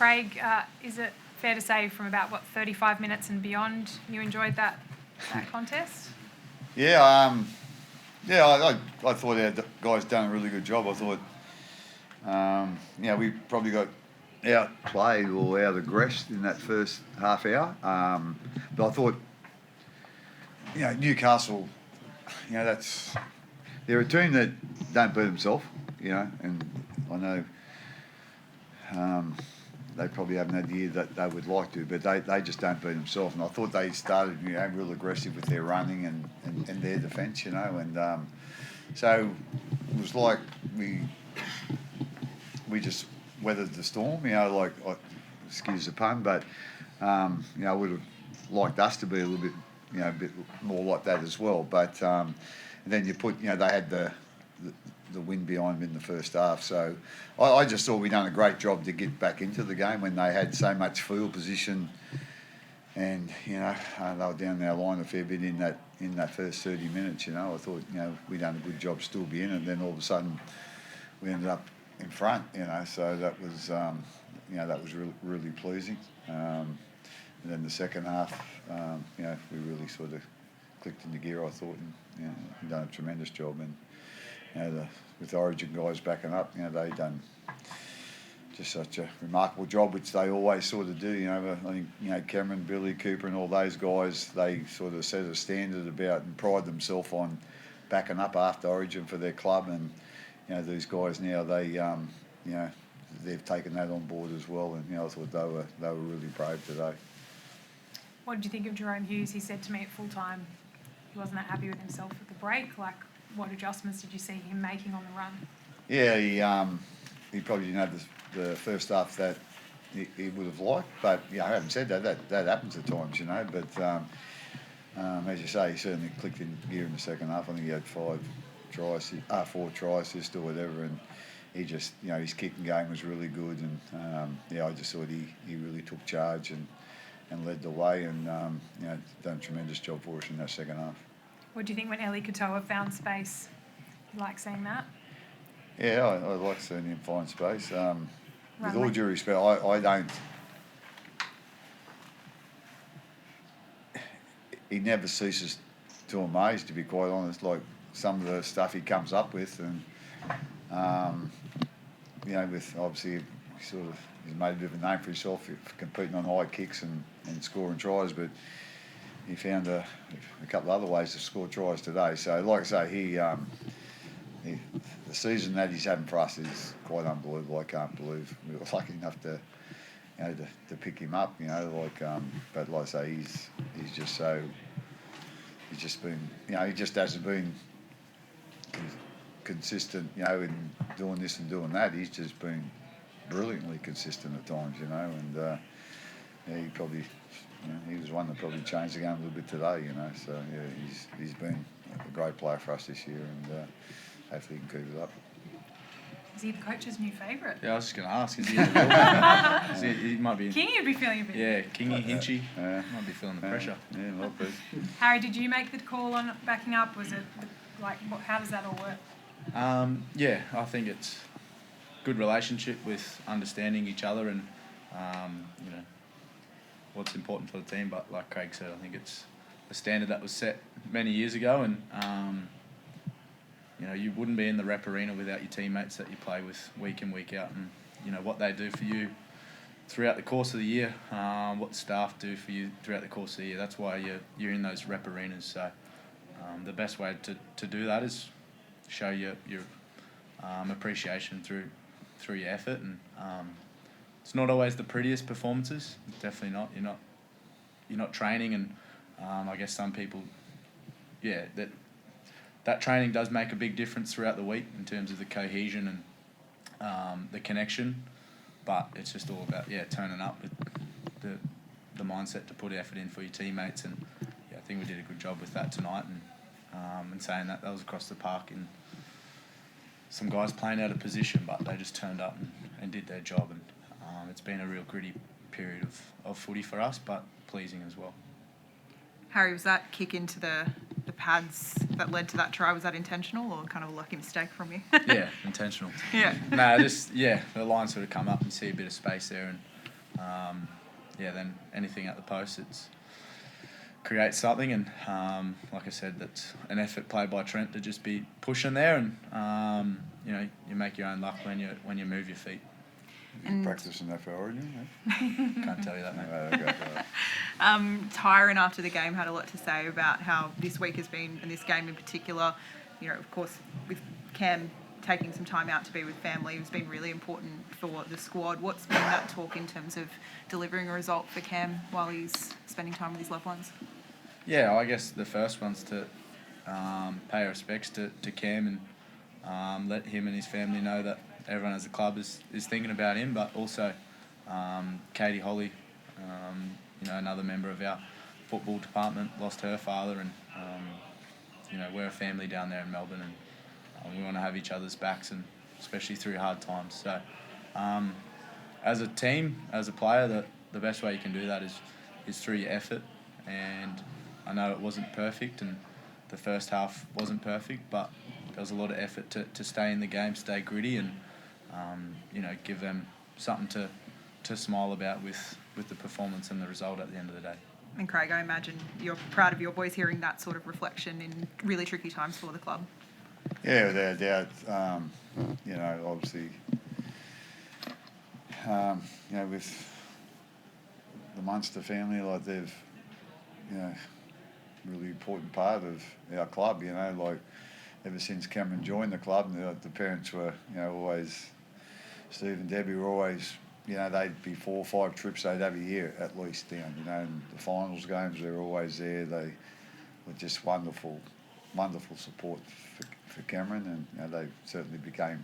Craig, is it fair to say from about, 35 minutes and beyond, you enjoyed that contest? Yeah, I thought our guys done a really good job. I thought, we probably got outplayed or out aggressed in that first half hour. But I thought, Newcastle, they're a team that don't beat themselves, and I know they probably haven't had the year that they would like to, but they just don't beat themselves. And I thought they started, real aggressive with their running and their defence, and so it was like we just weathered the storm, excuse the pun, but I would have liked us to be a little bit, a bit more like that as well. But then you put, they had the wind behind them in the first half. So I just thought we'd done a great job to get back into the game when they had so much field position, and they were down our line a fair bit in that first 30 minutes. I thought we'd done a good job still being, and then all of a sudden we ended up in front. So that was really pleasing. And then the second half, we really sort of clicked into gear, I thought, and done a tremendous job. And with the Origin guys backing up, they done just such a remarkable job, which they always sort of do. I think Cameron, Billy, Cooper, and all those guys, they sort of set a standard about and pride themselves on backing up after Origin for their club. And these guys now, they've taken that on board as well. And I thought they were really brave today. What did you think of Jerome Hughes? He said to me at full time he wasn't that happy with himself at the break. What adjustments did you see him making on the run? Yeah, he probably didn't have the first half that he would have liked, but I haven't said that happens at times, But as you say, he certainly clicked in gear in the second half. I think he had 4 try assists or whatever, and he just his kicking game was really good, and I just thought he really took charge and led the way, and done a tremendous job for us in that second half. What do you think when Eli Katoa found space? You like seeing that? Yeah, I like seeing him find space. With all due respect, I don't. He never ceases to amaze, to be quite honest. Like some of the stuff he comes up with, and with obviously he's made a bit of a name for himself for competing on high kicks and scoring tries, but he found a couple of other ways to score tries today. So, like I say, the season that he's having for us is quite unbelievable. I can't believe we were lucky enough to pick him up. But like I say, he's just so. He's just been, he just hasn't been consistent, in doing this and doing that. He's just been brilliantly consistent at times, and he probably. He was one that probably changed the game a little bit today, So he's been a great player for us this year, and hopefully he can keep it up. Is he the coach's new favourite? Yeah, I was just going to ask. Is he the real he might be. Kingy would be feeling a bit. Yeah, Kingy, Hinchy. Might be feeling the pressure. Yeah, might be. Harry, did you make the call on backing up? Was it how does that all work? I think it's good relationship with understanding each other and what's important for the team. But like Craig said, I think it's a standard that was set many years ago, and you wouldn't be in the rep arena without your teammates that you play with week in, week out, and what they do for you throughout the course of the year, what the staff do for you throughout the course of the year. That's why you're in those rep arenas. So the best way to do that is show your appreciation through your effort, and it's not always the prettiest performances. Definitely not. You're not training, and I guess some people, that training does make a big difference throughout the week in terms of the cohesion and the connection. But it's just all about turning up with the mindset to put effort in for your teammates, and I think we did a good job with that tonight. And saying that was across the park, and some guys playing out of position, but they just turned up and did their job. And it's been a real gritty period of footy for us, but pleasing as well. Harry, was that kick into the pads that led to that try, was that intentional or kind of a lucky mistake from you? Yeah, intentional. Yeah. No, the line sort of come up and see a bit of space there, then anything at the post, it's creates something. And like I said, that's an effort played by Trent to just be pushing there, and you make your own luck when you move your feet. And Practicing that for Origin, Can't tell you that, mate. Tyron after the game had a lot to say about how this week has been, and this game in particular, of course, with Cam taking some time out to be with family has been really important for the squad. What's been that talk in terms of delivering a result for Cam while he's spending time with his loved ones? Yeah, I guess the first one's to pay respects to Cam and let him and his family know that everyone as a club is thinking about him, but also Katie Holly, another member of our football department, lost her father, and we're a family down there in Melbourne, and we want to have each other's backs, and especially through hard times. So as a team, as a player, the best way you can do that is through your effort. And I know it wasn't perfect, and the first half wasn't perfect, but there was a lot of effort to stay in the game, stay gritty, and give them something to smile about with the performance and the result at the end of the day. And Craig, I imagine you're proud of your boys hearing that sort of reflection in really tricky times for the club. Yeah, without a doubt. Obviously, with the Munster family, like they've, really important part of our club. Ever since Cameron joined the club, the parents were, always, Steve and Debbie were always, they'd be 4 or 5 trips they'd have a year at least down. And the finals games, they were always there. They were just wonderful support for Cameron, and they certainly became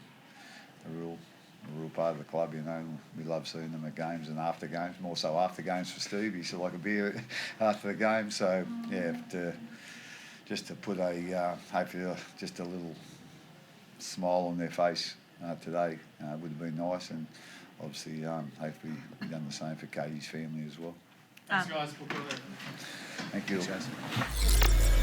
a real part of the club. We love seeing them at games and after games, more so after games for Steve. He used to like a beer after the game. So just to put hopefully just a little smile on their face today would have been nice, and obviously hopefully we've done the same for Katie's family as well. Thanks, guys. We'll go there. Thank you. Thanks, guys.